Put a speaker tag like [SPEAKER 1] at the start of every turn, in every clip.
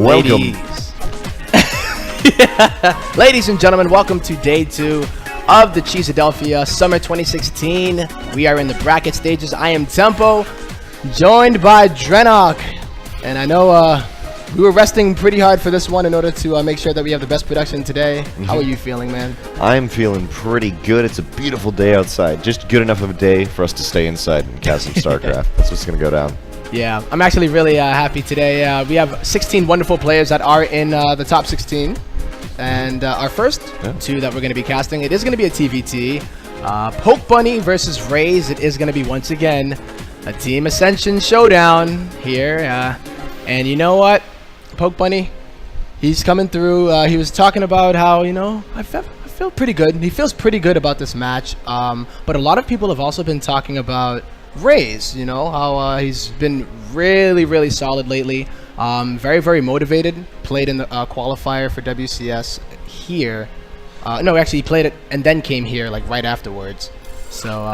[SPEAKER 1] Welcome.
[SPEAKER 2] Ladies and gentlemen, welcome to day 2 of the Cheesadelphia Summer 2016. We are in the bracket stages. I am Tempo, joined by Drenok. And I know we were resting pretty hard for this one in order to make sure that we have the best production today. How are you feeling, man?
[SPEAKER 1] I'm feeling pretty good. It's a beautiful day outside. Just good enough of a day for us to stay inside and cast some StarCraft. That's what's going to go down.
[SPEAKER 2] Yeah, I'm actually really happy today. We have 16 wonderful players that are in the top 16. And our first two that we're going to be casting, it is going to be a TvT. Pokebunny versus Raze. It is going to be, once again, a Team Ascension showdown here. And you know what? Pokebunny, he's coming through. He was talking about how, you know, I feel pretty good. He feels pretty good about this match. But a lot of people have also been talking about Raze, you know, how he's been really solid lately. Very, very motivated. Played in the qualifier for WCS here. No, actually, he played it and then came here, like, right afterwards. So,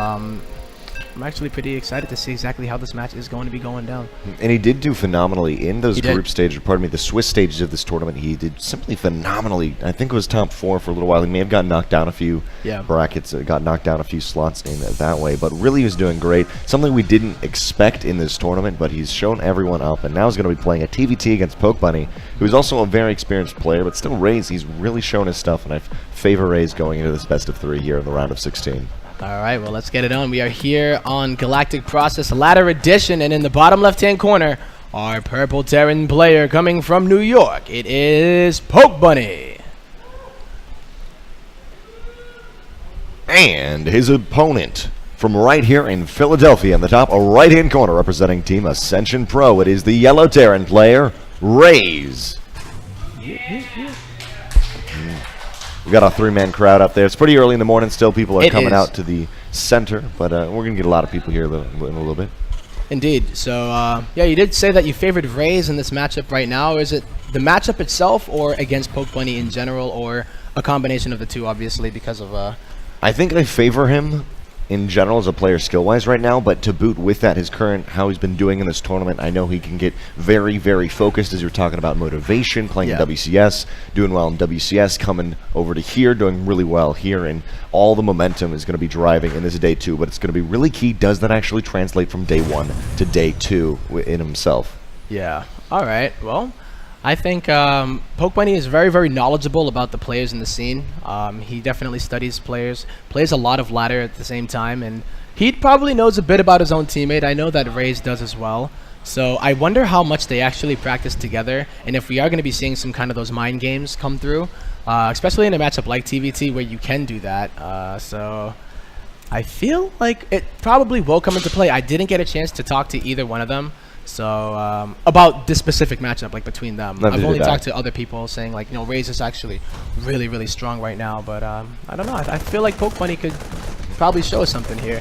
[SPEAKER 2] I'm actually pretty excited to see exactly how this match is going to be going down. And
[SPEAKER 1] he did do phenomenally in those group stages, the Swiss stages of this tournament. He did simply phenomenally. I think it was top 4 for a little while. He may have gotten knocked down a few brackets, got knocked down a few slots in that way, but really he was doing great. Something we didn't expect in this tournament, but he's shown everyone up, and now he's going to be playing a TvT against Pokebunny, who's also a very experienced player, but still Raze. He's really shown his stuff, and I favor Raze going into this best of 3 here in the round of 16.
[SPEAKER 2] Alright, well, let's get it on. We are here on Galactic Process Ladder Edition, and in the bottom left-hand corner, our Purple Terran player coming from New York. It is Pokebunny.
[SPEAKER 1] And his opponent from right here in Philadelphia in the top right-hand corner representing Team Ascension Pro. It is the Yellow Terran player, Raze. We've got a 3-man crowd up there. It's pretty early in the morning still. People are coming out to the center, but we're going to get a lot of people here in a little bit.
[SPEAKER 2] Indeed. So, yeah, you did say that you favored Raze in this matchup right now. Is it the matchup itself or against Pokebunny in general, or a combination of the two, obviously, because of...
[SPEAKER 1] I think I favor him in general as a player skill-wise right now, but to boot with that, his current, how he's been doing in this tournament, I know he can get very focused, as you're talking about motivation, playing in WCS, doing well in WCS, coming over to here, doing really well here, and all the momentum is going to be driving in this day 2, but it's going to be really key. Does that actually translate from day 1 to day 2 in himself?
[SPEAKER 2] Yeah. All right. Well, I think Pokebunny is very knowledgeable about the players in the scene. He definitely studies players, plays a lot of ladder at the same time, and he probably knows a bit about his own teammate. I know that Raze does as well. So I wonder how much they actually practice together, and if we are going to be seeing some kind of those mind games come through, especially in a matchup like TvT where you can do that. So I feel like it probably will come into play. I didn't get a chance to talk to either one of them. So, about this specific matchup, like, between them. I've only talked to other people saying, like, you know, Raze is actually really strong right now. But, I don't know. I feel like Pokebunny could probably show us something here.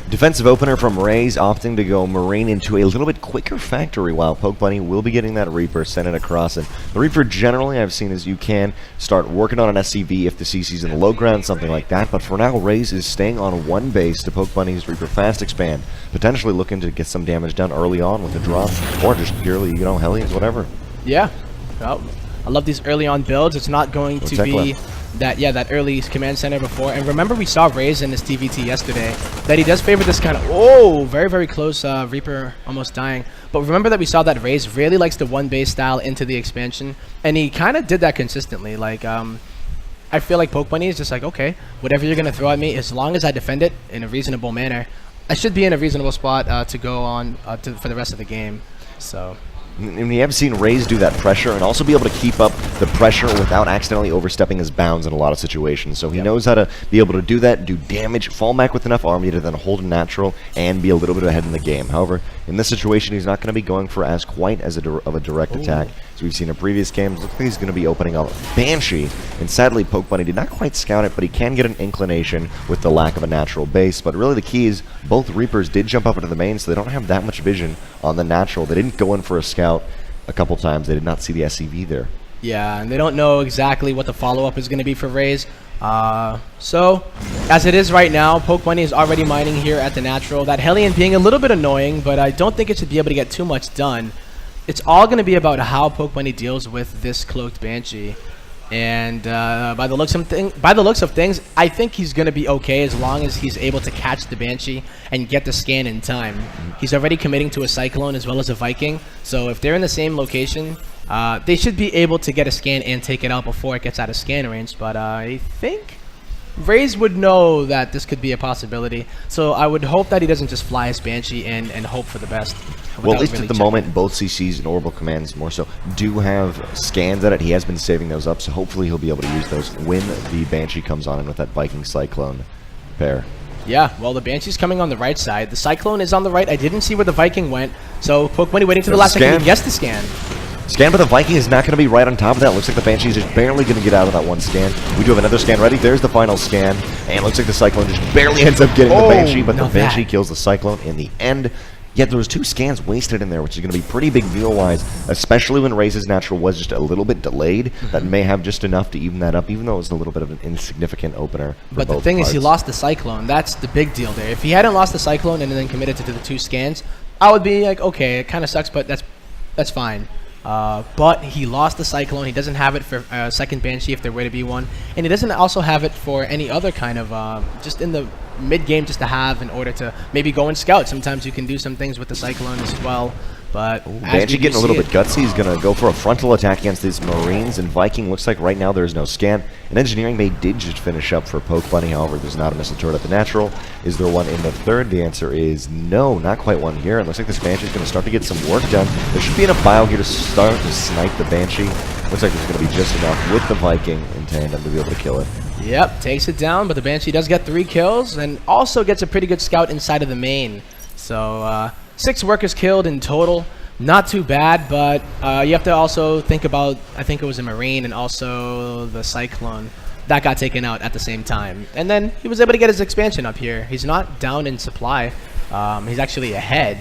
[SPEAKER 1] Defensive opener from Raze, opting to go Marine into a little bit quicker factory, while Pokebunny will be getting that Reaper, sent it across. And the Reaper, generally, I've seen is you can start working on an SCV if the CC's in the low ground, something like that. But for now, Raze is staying on one base to Pokebunny's Reaper fast expand, potentially looking to get some damage done early on with the drop, or just purely, you know, Hellions, whatever.
[SPEAKER 2] Yeah. Well, I love these early on builds. It's not going to be that early command center before. And remember, we saw Raze in his TvT yesterday that he does favor this kind of very close Reaper almost dying. But remember that we saw that Raze really likes the one base style into the expansion, and he kind of did that consistently. Like, I feel like Pokebunny is just like, okay, whatever you're gonna throw at me, as long as I defend it in a reasonable manner, I should be in a reasonable spot to go on for the rest of the game. So.
[SPEAKER 1] And we have seen Raze do that pressure and also be able to keep up the pressure without accidentally overstepping his bounds in a lot of situations. So he knows how to be able to do that, do damage, fall back with enough army to then hold a natural and be a little bit ahead in the game. However, in this situation, he's not going to be going for as quite as of a direct attack. As we've seen in previous games, looks like he's going to be opening up Banshee. And sadly, Pokebunny did not quite scout it, but he can get an inclination with the lack of a natural base. But really the key is both Reapers did jump up into the main, so they don't have that much vision on the natural. They didn't go in for a scout a couple times. They did not see the SCV there.
[SPEAKER 2] Yeah, and they don't know exactly what the follow-up is going to be for Raze. So, as it is right now, Pokebunny is already mining here at the natural. That Hellion being a little bit annoying, but I don't think it should be able to get too much done. it's all going to be about how Pokebunny deals with this cloaked Banshee. And by the looks of things, I think he's going to be okay as long as he's able to catch the Banshee and get the scan in time. He's already committing to a Cyclone as well as a Viking, so if they're in the same location, they should be able to get a scan and take it out before it gets out of scan range. But I think Raze would know that this could be a possibility, so I would hope that he doesn't just fly his Banshee and hope for the best.
[SPEAKER 1] Well, at least at the moment, both CCs and Orbital Commands more so do have scans at it. He has been saving those up, so hopefully he'll be able to use those when the Banshee comes on in with that Viking Cyclone pair.
[SPEAKER 2] Yeah, well, the Banshee's coming on the right side. The Cyclone is on the right. I didn't see where the Viking went, so Pokebunny waiting to the last second to guess the scan.
[SPEAKER 1] Scan, but the Viking is not going to be right on top of that. Looks like the Banshee is just barely going to get out of that one scan. We do have another scan ready. There's the final scan. And it looks like the Cyclone just barely ends up getting the Banshee, but the Banshee kills the Cyclone in the end. Yet there was 2 scans wasted in there, which is going to be pretty big deal-wise, especially when Raze's natural was just a little bit delayed. That may have just enough to even that up, even though it was a little bit of an insignificant opener.
[SPEAKER 2] But the thing is, he lost the Cyclone. That's the big deal there. If he hadn't lost the Cyclone and then committed to the 2 scans, I would be like, okay, it kind of sucks, but that's fine. But he lost the Cyclone. He doesn't have it for second Banshee if there were to be one. And he doesn't also have it for any other kind of, just in the mid-game just to have in order to maybe go and scout. Sometimes you can do some things with the Cyclone as well. But
[SPEAKER 1] Banshee getting a little bit gutsy. He's going to go for a frontal attack against these Marines. And Viking looks like right now there is no scan. And Engineering Bay did just finish up for Pokebunny. However, there's not a missile turret at the natural. Is there one in the third? The answer is no, not quite one here. And looks like this Banshee is going to start to get some work done. There should be enough bio here to start to snipe the Banshee. Looks like there's going to be just enough with the Viking in tandem to be able to kill it.
[SPEAKER 2] Yep, takes it down, but the Banshee does get 3 kills and also gets a pretty good scout inside of the main. So 6 workers killed in total. Not too bad, but you have to also think about, I think it was a Marine and also the Cyclone. That got taken out at the same time. And then he was able to get his expansion up here. He's not down in supply. He's actually ahead,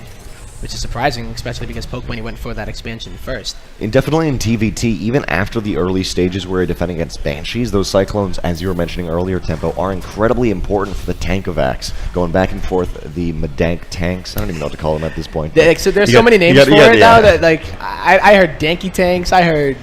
[SPEAKER 2] which is surprising, especially because Pokebunny went for that expansion first.
[SPEAKER 1] And definitely in TvT, even after the early stages where you're defending against Banshees, those Cyclones, as you were mentioning earlier, Tempo, are incredibly important for the tankovacs. Going back and forth, the Medank tanks. I don't even know what to call them at this point.
[SPEAKER 2] So there's so many names for it now that, like, I heard Danky tanks, I heard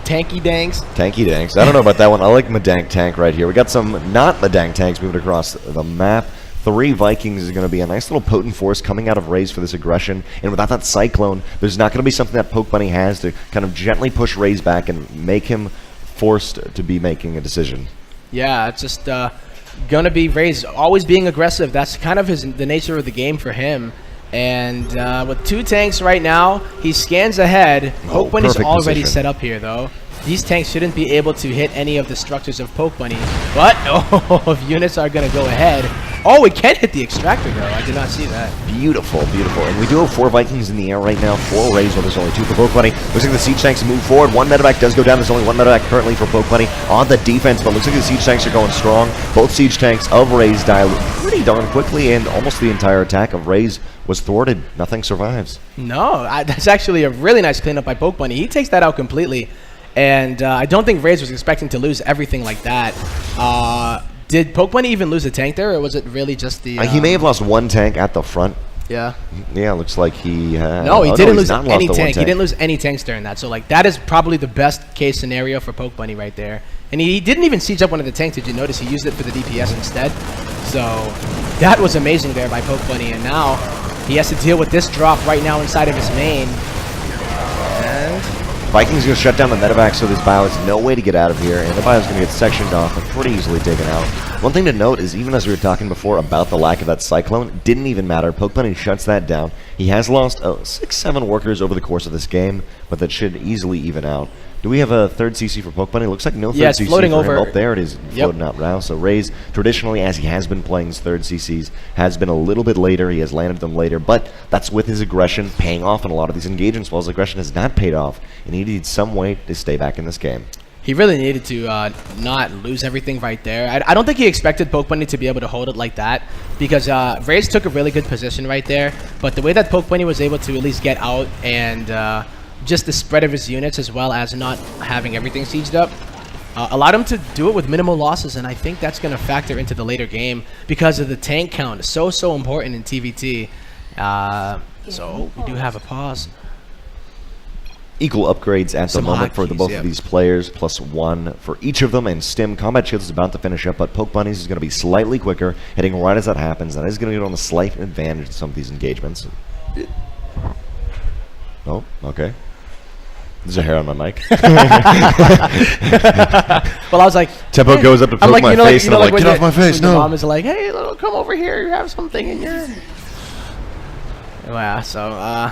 [SPEAKER 2] Tanky Danks.
[SPEAKER 1] Tanky Danks. I don't know about that one. I like Medank tank right here. We got some not Medank tanks moving across the map. 3 Vikings is going to be a nice little potent force coming out of Raze for this aggression. And without that Cyclone, there's not going to be something that Pokebunny has to kind of gently push Raze back and make him forced to be making a decision.
[SPEAKER 2] Yeah, it's just going to be Raze always being aggressive. That's kind of the nature of the game for him. And with 2 tanks right now, he scans ahead. Pokebunny's already set up here, though. These tanks shouldn't be able to hit any of the structures of Pokebunny. But, if units are going to go ahead. Oh, it can hit the extractor, though. I did not see that.
[SPEAKER 1] Beautiful, beautiful. And we do have 4 Vikings in the air right now. 4 Raze, well, there's only 2 for Pokebunny. Looks like the Siege Tanks move forward. 1 medevac does go down. There's only 1 medevac currently for Pokebunny on the defense, but looks like the Siege Tanks are going strong. Both Siege Tanks of Raze die pretty darn quickly, and almost the entire attack of Raze was thwarted. Nothing survives.
[SPEAKER 2] No, that's actually a really nice cleanup by Pokebunny. He takes that out completely. And I don't think Raze was expecting to lose everything like that. Did Pokebunny even lose a tank there, or was it really just the...
[SPEAKER 1] he may have lost 1 tank at the front.
[SPEAKER 2] Yeah.
[SPEAKER 1] Yeah, looks like he...
[SPEAKER 2] no, he didn't lose any tank. He didn't lose any tanks during that. So, like, that is probably the best case scenario for Pokebunny right there. And he didn't even siege up one of the tanks. Did you notice? He used it for the DPS instead. So, that was amazing there by Pokebunny. And now, he has to deal with this drop right now inside of his main. And...
[SPEAKER 1] Vikings going to shut down the medevac, so this bio has no way to get out of here, and the bio is going to get sectioned off and pretty easily taken out. One thing to note is, even as we were talking before about the lack of that Cyclone, didn't even matter. Pokebunny shuts that down. He has lost 6-7 workers over the course of this game, but that should easily even out. Do we have a third CC for Pokebunny? Looks like no third CC
[SPEAKER 2] floating
[SPEAKER 1] for
[SPEAKER 2] over.
[SPEAKER 1] him. Oh, there it is, floating out now. So Raze, traditionally, as he has been playing his third CCs, has been a little bit later. He has landed them later, but that's with his aggression paying off in a lot of these engagements, while his aggression has not paid off, and he needs some way to stay back in this game.
[SPEAKER 2] He really needed to not lose everything right there. I don't think he expected Pokebunny to be able to hold it like that, because Raze took a really good position right there, but the way that Pokebunny was able to at least get out and just the spread of his units, as well as not having everything sieged up, allowed him to do it with minimal losses, and I think that's going to factor into the later game because of the tank count. So important in TvT. So we do have a pause.
[SPEAKER 1] Equal upgrades at the moment for both
[SPEAKER 2] yeah.
[SPEAKER 1] of these players, +1 for each of them, and Stim, Combat Shields is about to finish up, but Pokebunny's is going to be slightly quicker, hitting right as that happens. That is going to get on the slight advantage in some of these engagements. Oh, okay. There's a hair on my mic.
[SPEAKER 2] Well, I was like...
[SPEAKER 1] Tempo goes up to poke my face, and I'm like, get off my face, no.
[SPEAKER 2] Mom is like, hey, little, come over here, you have something in your... Yeah, so,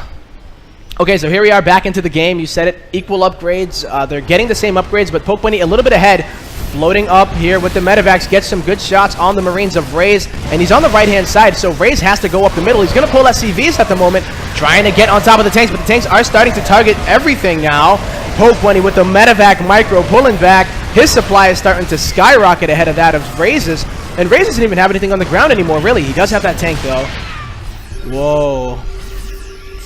[SPEAKER 2] okay, so here we are back into the game. You said it, equal upgrades. They're getting the same upgrades, but Pokebunny a little bit ahead. Floating up here with the Medivacs, gets some good shots on the Marines of Raze, and he's on the right-hand side, so Raze has to go up the middle. He's going to pull SCVs at the moment, trying to get on top of the tanks, but the tanks are starting to target everything now. Pokebunny with the Medivac micro pulling back. His supply is starting to skyrocket ahead of that of Raze's, and Raze doesn't even have anything on the ground anymore, really. He does have that tank, though. Whoa.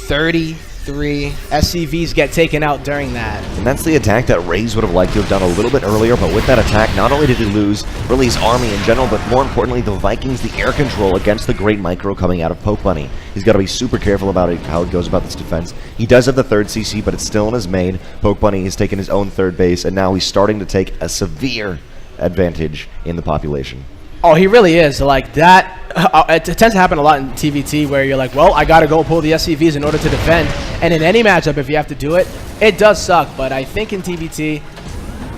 [SPEAKER 2] 33 SCVs get taken out during that.
[SPEAKER 1] And that's the attack that Raze would have liked to have done a little bit earlier, but with that attack, not only did he lose really his army in general, but more importantly, the Vikings, the air control against the great micro coming out of Pokebunny. He's got to be super careful about how it goes about this defense. He does have the third CC, but it's still in his main. Pokebunny has taken his own third base, and now he's starting to take a severe advantage in the population.
[SPEAKER 2] Oh, he really is. Like, that, it tends to happen a lot in TvT where you're like, well, I got to go pull the SCVs in order to defend. And in any matchup, if you have to do it, it does suck. But I think in TvT,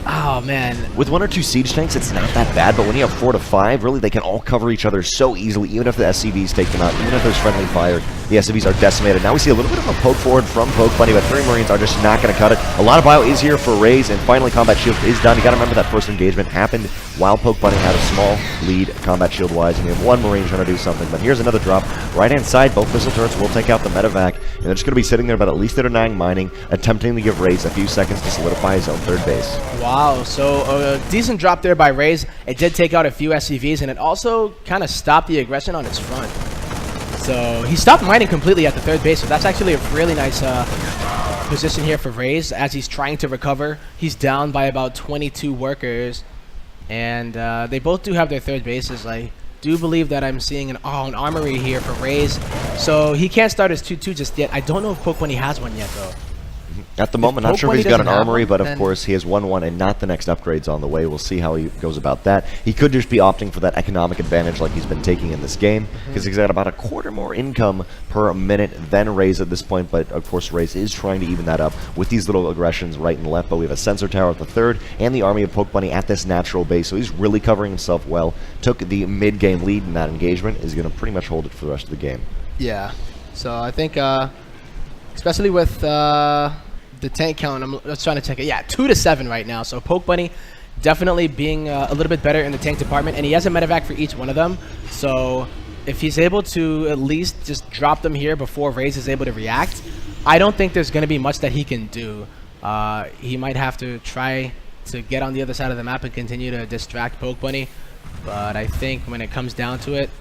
[SPEAKER 2] oh, man.
[SPEAKER 1] With 1 or 2 siege tanks, it's not that bad, but when you have 4 to 5, really, they can all cover each other so easily, even if the SCVs take them out, even if there's friendly fire, the SCVs are decimated. Now we see a little bit of a poke forward from Pokebunny, but 3 Marines are just not going to cut it. A lot of bio is here for Raze, and finally Combat Shield is done. You got to remember that first engagement happened while Pokebunny had a small lead Combat Shield-wise, and we have 1 Marine trying to do something. But here's another drop. Right-hand side, both missile turrets will take out the Medivac, and they're just going to be sitting there about at least 9 mining, attempting to give Raze a few seconds to solidify his own third base.
[SPEAKER 2] Wow, so a decent drop there by Raze. It did take out a few SCVs, and it also kind of stopped the aggression on his front. So he stopped mining completely at the third base, so that's actually a really nice position here for Raze as he's trying to recover. He's down by about 22 workers, and they both do have their third bases. I do believe that I'm seeing an armory here for Raze, so he can't start his 2-2 just yet. I don't know if Pokebunny has one yet, though.
[SPEAKER 1] At the moment, not sure if he's got an armory, but of course he has 1-1 and not the next upgrades on the way. We'll see how he goes about that. He could just be opting for that economic advantage like he's been taking in this game, because he's got about a quarter more income per minute than Raze at this point, but of course Raze is trying to even that up with these little aggressions right and left. But we have a sensor tower at the third and the army of Pokebunny at this natural base, so he's really covering himself well. Took the mid-game lead in that engagement, is going to pretty much hold it for the rest of the game.
[SPEAKER 2] Yeah, so I think especially with the tank count, I'm just trying to check it. Yeah, 2-7 right now. So Pokebunny definitely being a little bit better in the tank department, and he has a Medivac for each one of them. So if he's able to at least just drop them here before Raze is able to react, I don't think there's going to be much that he can do. He might have to try to get on the other side of the map and continue to distract Pokebunny. But I think when it comes down to it,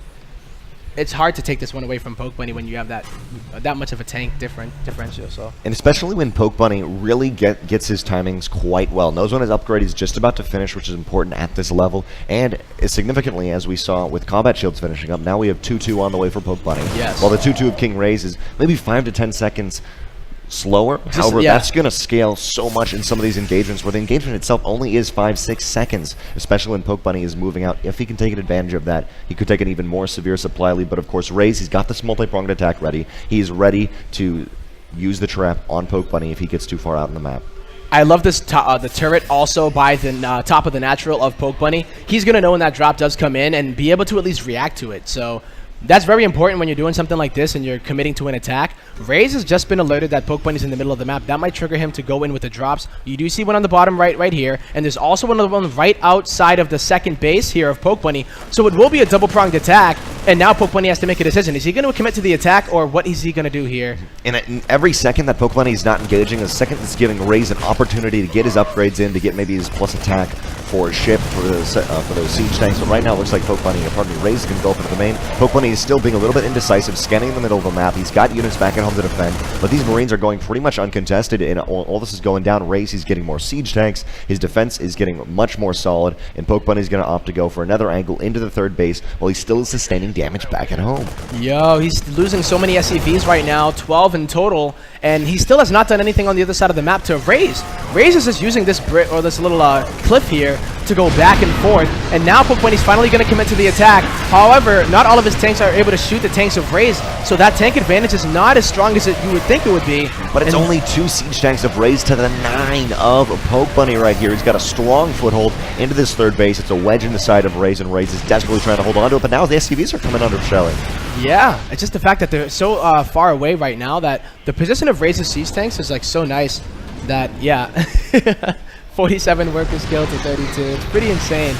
[SPEAKER 2] it's hard to take this one away from Pokebunny when you have that much of a tank differential. So,
[SPEAKER 1] and especially when Pokebunny really gets his timings quite well. Knows when his upgrade is just about to finish, which is important at this level. And significantly, as we saw with Combat Shields finishing up, now we have 2-2 on the way for Pokebunny.
[SPEAKER 2] Yes.
[SPEAKER 1] While the 2-2 of King Raze is maybe 5 to 10 seconds slower. However, that's going to scale so much in some of these engagements where the engagement itself only is 5-6 seconds, especially when Pokebunny is moving out. If he can take advantage of that, he could take an even more severe supply lead. But of course, Raze, he's got this multi-pronged attack ready. He's ready to use the trap on Pokebunny if he gets too far out on the map.
[SPEAKER 2] I love this the turret also by the top of the natural of Pokebunny. He's going to know when that drop does come in and be able to at least react to it. So that's very important when you're doing something like this and you're committing to an attack. Raze has just been alerted that Pokebunny's in the middle of the map. That might trigger him to go in with the drops. You do see one on the bottom right here, and there's also one right outside of the second base here of Pokebunny. So it will be a double-pronged attack, and now Pokebunny has to make a decision. Is he going to commit to the attack, or what is he going to do here?
[SPEAKER 1] And every second that Pokebunny is not engaging, a second that's giving Raze an opportunity to get his upgrades in, to get maybe his plus attack for a ship, for those siege tanks. But right now it looks like Raze is going to go up into the main. Pokebunny is still being a little bit indecisive, scanning in the middle of the map. He's got units back at home to defend, but these Marines are going pretty much uncontested, and all this is going down. Raze, he's getting more siege tanks. His defense is getting much more solid, and Pokebunny is going to opt to go for another angle into the third base while he still is sustaining getting damage back at home.
[SPEAKER 2] Yo, he's losing so many SCVs right now, 12 in total, and he still has not done anything on the other side of the map to Raze. Raze is just using this this little cliff here to go back and forth, and now Pokebunny's finally going to commit to the attack. However, not all of his tanks are able to shoot the tanks of Raze, so that tank advantage is not as strong as you would think it would be.
[SPEAKER 1] But it's only 2 siege tanks of Raze to the 9 of Pokebunny right here. He's got a strong foothold into this third base. It's a wedge in the side of Raze, and Raze is desperately trying to hold on to it, but now the SCVs are coming under shelling.
[SPEAKER 2] Yeah, it's just the fact that they're so far away right now that the position of Raze's siege tanks is like so nice that, yeah, 47 workers killed to 32. It's pretty insane.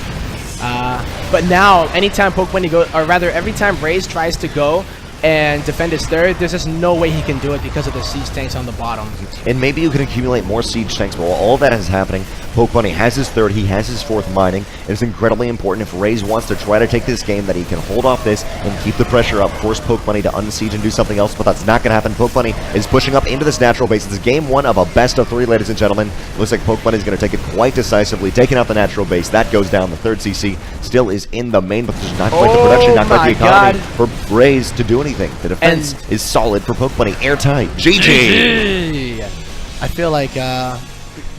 [SPEAKER 2] But now, anytime Pokebunny goes, or rather, every time Raze tries to go and defend his third, there's just no way he can do it because of the siege tanks on the bottom.
[SPEAKER 1] And maybe you can accumulate more siege tanks, but while all that is happening, Pokebunny has his third, he has his fourth mining. It's incredibly important if Raze wants to try to take this game that he can hold off this and keep the pressure up, force Pokebunny to unsiege and do something else, but that's not going to happen. Pokebunny is pushing up into this natural base. This is game 1 of a best of 3, ladies and gentlemen. Looks like Pokebunny is going to take it quite decisively, taking out the natural base. That goes down. The third CC still is in the main, but there's not quite the production, not quite the economy for Raze to do anything. The defense is solid for Pokebunny, airtight. GG!
[SPEAKER 2] I feel like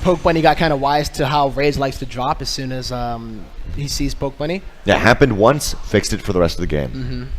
[SPEAKER 2] Pokebunny got kind of wise to how Raze likes to drop as soon as he sees Pokebunny.
[SPEAKER 1] Yeah, happened once, fixed it for the rest of the game.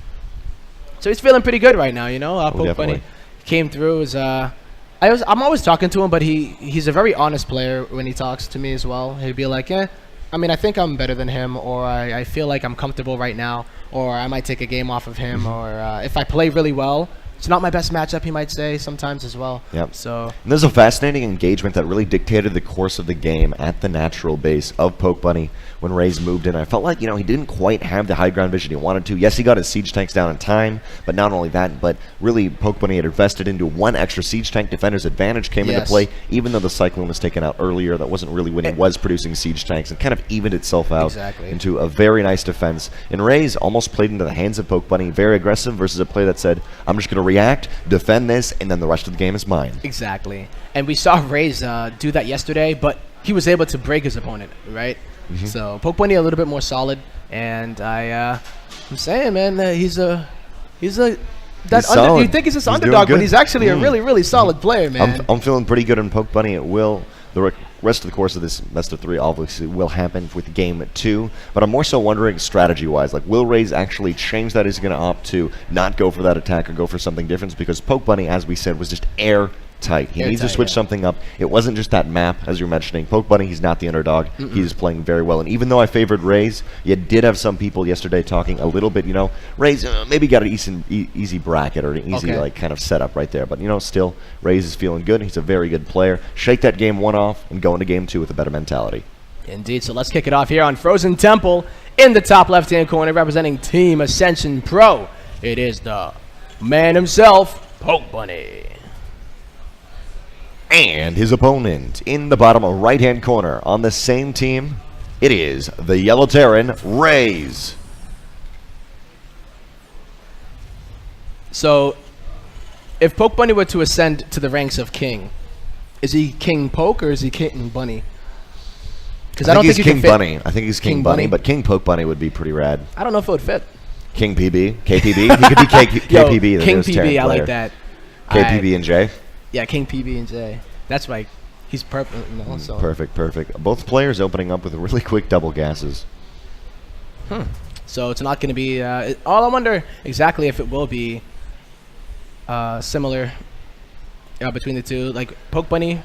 [SPEAKER 2] So he's feeling pretty good right now, you know. Pokebunny
[SPEAKER 1] definitely
[SPEAKER 2] came through. I'm always talking to him, but he's a very honest player when he talks to me as well. He'd be like, I mean, I think I'm better than him, or I feel like I'm comfortable right now, or I might take a game off of him, or if I play really well, it's not my best matchup, he might say sometimes as well.
[SPEAKER 1] Yep.
[SPEAKER 2] So
[SPEAKER 1] and there's a fascinating engagement that really dictated the course of the game at the natural base of Pokebunny when Raze moved in. I felt like, he didn't quite have the high ground vision he wanted to. Yes, he got his siege tanks down in time, but not only that, but really Pokebunny had invested into 1 extra siege tank. Defender's advantage came into play, even though the Cyclone was taken out earlier. That wasn't really when he was producing siege tanks, and kind of evened itself out into a very nice defense. And Raze almost played into the hands of Pokebunny, very aggressive versus a play that said, I'm just going to react, defend this, and then the rest of the game is mine.
[SPEAKER 2] Exactly. And we saw Raze do that yesterday, but he was able to break his opponent, right? So Pokebunny a little bit more solid, and I'm saying, man, that he's solid. You think he's this underdog, but he's actually a really, really solid player, man.
[SPEAKER 1] I'm feeling pretty good on Pokebunny. It will. The rest of the course of this best of 3 obviously will happen with game 2, but I'm more so wondering strategy-wise, like, will Raze actually change that? Is he going to opt to not go for that attack or go for something different? Because Pokebunny, as we said, was just airtight. He needs to switch something up. It wasn't just that map, as you're mentioning. Pokebunny, he's not the underdog. He's playing very well. And even though I favored Raze, you did have some people yesterday talking a little bit, Raze maybe got an easy bracket or an easy kind of setup right there. But, still, Raze is feeling good. He's a very good player. Shake that game 1 off and go into game 2 with a better mentality.
[SPEAKER 2] Indeed. So let's kick it off here on Frozen Temple in the top left-hand corner, representing Team Ascension Pro. It is the man himself, Pokebunny.
[SPEAKER 1] And his opponent in the bottom right-hand corner on the same team, it is the Yellow Terran, Raze.
[SPEAKER 2] So, if Pokebunny were to ascend to the ranks of King, is he King Poke or is he King Bunny? Because I don't think
[SPEAKER 1] he's King Bunny. I think he's King Bunny, but King Pokebunny would be pretty rad.
[SPEAKER 2] I don't know if it would fit.
[SPEAKER 1] King PB, KPB. He could be KPB.
[SPEAKER 2] Yo, King PB, I like that.
[SPEAKER 1] KPB and J.
[SPEAKER 2] Yeah, King PB and J. That's right. He's perfect. So.
[SPEAKER 1] Perfect. Both players opening up with really quick double gases.
[SPEAKER 2] So it's not going to be. All I wonder exactly if it will be similar between the two. Like Pokebunny,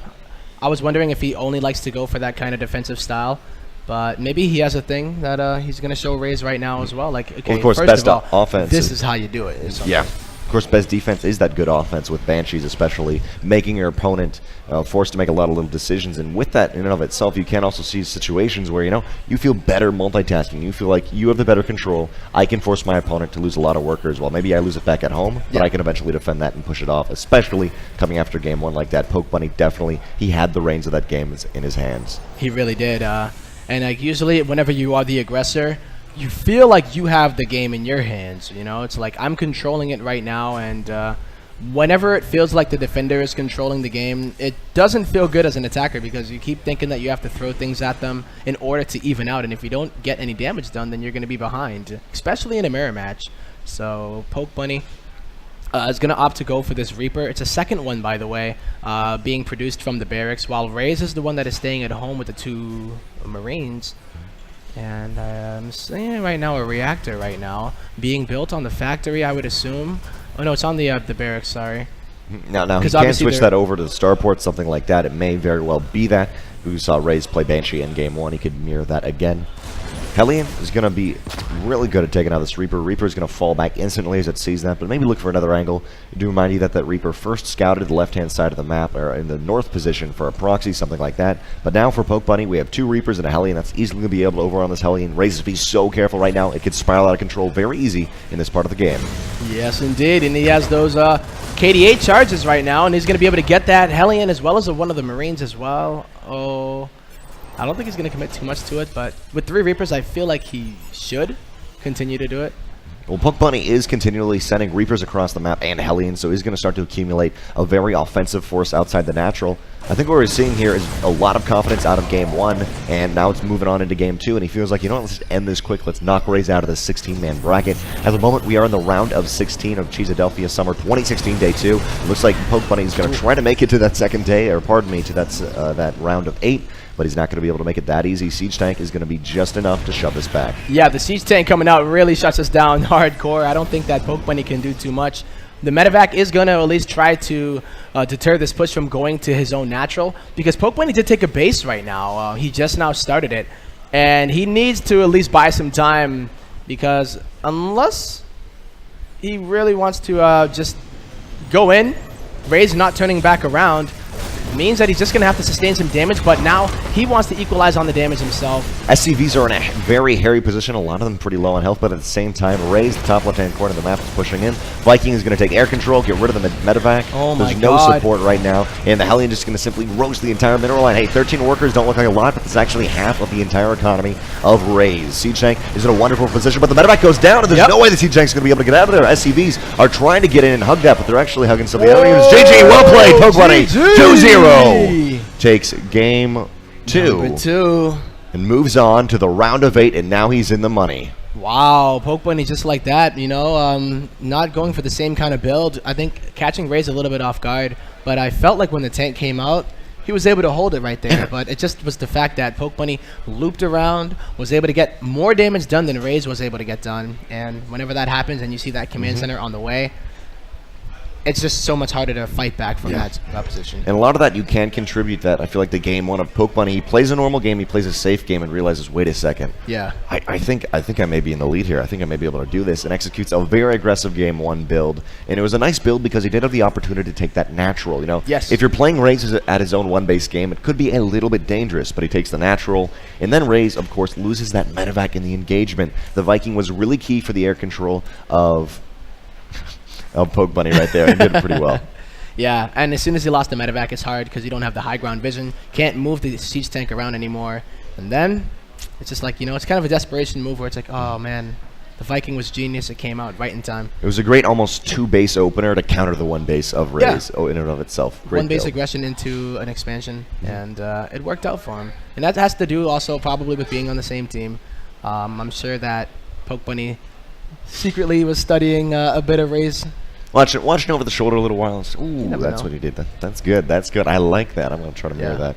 [SPEAKER 2] I was wondering if he only likes to go for that kind of defensive style. But maybe he has a thing that he's going to show Raze right now as well. Like, okay,
[SPEAKER 1] well, of course,
[SPEAKER 2] first
[SPEAKER 1] best
[SPEAKER 2] of all,
[SPEAKER 1] offense.
[SPEAKER 2] This is how you do it.
[SPEAKER 1] Yeah. Of course, best defense is that good offense with Banshees, especially making your opponent forced to make a lot of little decisions. And with that in and of itself, you can also see situations where, you feel better multitasking. You feel like you have the better control. I can force my opponent to lose a lot of workers. Well, maybe I lose it back at home, but I can eventually defend that and push it off, especially coming after game 1 like that. Pokebunny definitely, he had the reins of that game in his hands.
[SPEAKER 2] He really did. And like usually whenever you are the aggressor, you feel like you have the game in your hands, It's like I'm controlling it right now, and whenever it feels like the defender is controlling the game, it doesn't feel good as an attacker because you keep thinking that you have to throw things at them in order to even out. And if you don't get any damage done, then you're going to be behind, especially in a mirror match. So Pokebunny is going to opt to go for this Reaper. It's a second one, by the way, being produced from the barracks, while Raze is the one that is staying at home with the 2 Marines. And I'm seeing right now a reactor right now being built on the factory, I would assume. Oh no, it's on the barracks, sorry.
[SPEAKER 1] Now he can switch that over to the starport, something like that. It may very well be that. We saw Raze play Banshee in Game 1. He could mirror that again. Hellion is going to be really good at taking out this Reaper. Reaper is going to fall back instantly as it sees that, but maybe look for another angle. I do remind you that that Reaper first scouted the left-hand side of the map, or in the north position for a proxy, something like that. But now for Pokebunny, we have 2 Reapers and a Hellion. That's easily going to be able to overrun this Hellion. Raze has to be so careful right now. It could spiral out of control very easy in this part of the game.
[SPEAKER 2] Yes, indeed. And he has those KD8 charges right now, and he's going to be able to get that Hellion as well as one of the Marines as well. Oh, I don't think he's going to commit too much to it, but with 3 Reapers, I feel like he should continue to do it.
[SPEAKER 1] Well, Pokebunny is continually sending Reapers across the map and Hellions, so he's going to start to accumulate a very offensive force outside the natural. I think what we're seeing here is a lot of confidence out of Game 1, and now it's moving on into Game 2, and he feels like, you know what, let's just end this quick. Let's knock Raze out of this 16-man bracket. At the moment, we are in the round of 16 of Cheesadelphia Summer 2016 Day 2. It looks like Pokebunny is going to try to make it to that second day, or pardon me, to that round of 8. But he's not going to be able to make it that easy. Siege Tank is going to be just enough to shove this back. Yeah,
[SPEAKER 2] the Siege Tank coming out really shuts us down hardcore. I don't think that Pokebunny can do too much. The Medevac is going to at least try to deter this push from going to his own natural, because Pokebunny did take a base right now. He just now started it, and he needs to at least buy some time, because unless he really wants to just go in, Raze not turning back around, means that he's just going to have to sustain some damage, but now he wants to equalize on the damage himself.
[SPEAKER 1] SCVs are in a very hairy position, a lot of them pretty low on health, but at the same time, Raze, the top left-hand corner of the map, is pushing in. Viking is going to take air control, get rid of the Medevac.
[SPEAKER 2] Oh my
[SPEAKER 1] There's no support right now, and the Hellion just going to simply roast the entire mineral line. Hey, 13 workers don't look like a lot, but it's actually half of the entire economy of Raze. Siege Tank is in a wonderful position, but the Medevac goes down, and there's no way the Siege Tank's going to be able to get out of there. SCVs are trying to get in and hug that, but they're actually hugging some of the enemies. GG, well played, Pokebunny, 2-0. Takes Game 2.
[SPEAKER 2] Number 2.
[SPEAKER 1] And moves on to the round of 8, and now he's in the money.
[SPEAKER 2] Wow, Pokebunny just like that, you know, not going for the same kind of build. I think catching Raze a little bit off guard, but I felt like when the tank came out, he was able to hold it right there. But it just was the fact that Pokebunny looped around, was able to get more damage done than Raze was able to get done. And whenever that happens and you see that command center on the way, it's just so much harder to fight back from that position.
[SPEAKER 1] And a lot of that you can contribute that. I feel like the Game 1 of Pokebunny, he plays a normal game, he plays a safe game, and realizes, wait a second.
[SPEAKER 2] Yeah.
[SPEAKER 1] I think I may be in the lead here. I think I may be able to do this, and executes a very aggressive Game 1 build. And it was a nice build because he did have the opportunity to take that natural, you know.
[SPEAKER 2] Yes.
[SPEAKER 1] If you're playing Raze at his own one-base game, it could be a little bit dangerous, but he takes the natural. And then Raze, of course, loses that Medevac in the engagement. The Viking was really key for the air control of Pokebunny right there, and did it pretty well.
[SPEAKER 2] Yeah, and as soon as he lost the Medevac, it's hard because you don't have the high ground vision. Can't move the Siege Tank around anymore. And then it's just like, you know, it's kind of a desperation move where it's like, oh, man, the Viking was genius. It came out right in time.
[SPEAKER 1] It was a great almost 2-base opener to counter the 1-base of Raze in and of itself. Great
[SPEAKER 2] 1-base
[SPEAKER 1] build.
[SPEAKER 2] aggression into an expansion, and it worked out for him. And that has to do also probably with being on the same team. I'm sure that Pokebunny secretly was studying a bit of Raze.
[SPEAKER 1] Watching over the shoulder a little while. Ooh, that's
[SPEAKER 2] know.
[SPEAKER 1] what he did. That's good. That's good. I like that. I'm going to try to mirror that.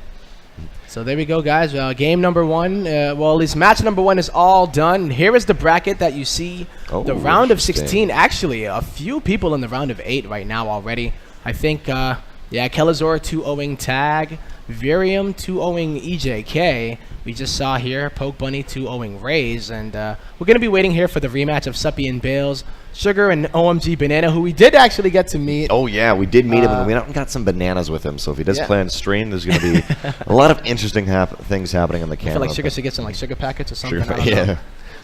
[SPEAKER 2] So there we go, guys. Game number 1, well, at least match number 1 is all done. Here is the bracket that you see. The round of 16. Actually, a few people in the round of 8 right now already. I think, yeah, Kelazor 2-0ing Tag. Virium 2-0ing EJK. We just saw here Pokebunny 2-0ing Raze, and we're going to be waiting here for the rematch of Suppy and Bales, Sugar and OMG Banana, who we did actually get to meet.
[SPEAKER 1] Oh yeah, we did meet him, and we got some bananas with him, so if he does play on stream, there's going to be a lot of interesting things happening on the camera.
[SPEAKER 2] I feel like Sugar should get some like sugar packets or something.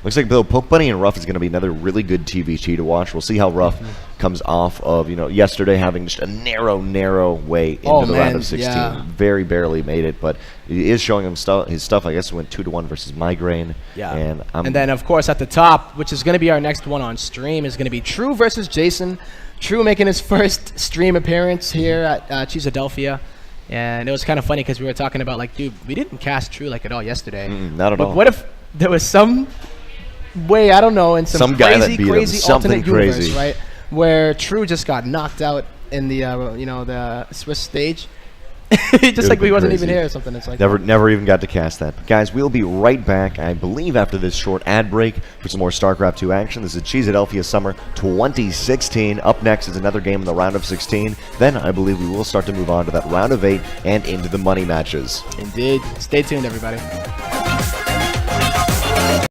[SPEAKER 1] Looks like though Pokebunny and Ruff is going to be another really good TvT to watch. We'll see how Ruff comes off of, yesterday having just a narrow way into the round of 16.
[SPEAKER 2] Yeah.
[SPEAKER 1] Very barely made it, but he is showing him his stuff. I guess he went 2-1 versus Migraine.
[SPEAKER 2] Yeah.
[SPEAKER 1] And
[SPEAKER 2] then, of course, at the top, which is going to be our next one on stream, is going to be True versus Jason. True making his first stream appearance here at Cheesadelphia. And it was kind of funny because we were talking about, like, dude, we didn't cast True, like, at all yesterday.
[SPEAKER 1] Not at all.
[SPEAKER 2] But what if there was some way, I don't know, in some crazy alternate universe, right, where True just got knocked out in the, the Swiss stage? Just like we wasn't even here or something. It's like
[SPEAKER 1] never even got to cast that. But guys, we'll be right back, I believe, after this short ad break for some more StarCraft 2 action. This is Cheesadelphia Summer 2016. Up next is another game in the round of 16. Then I believe we will start to move on to that round of 8 and into the money matches.
[SPEAKER 2] Indeed. Stay tuned, everybody.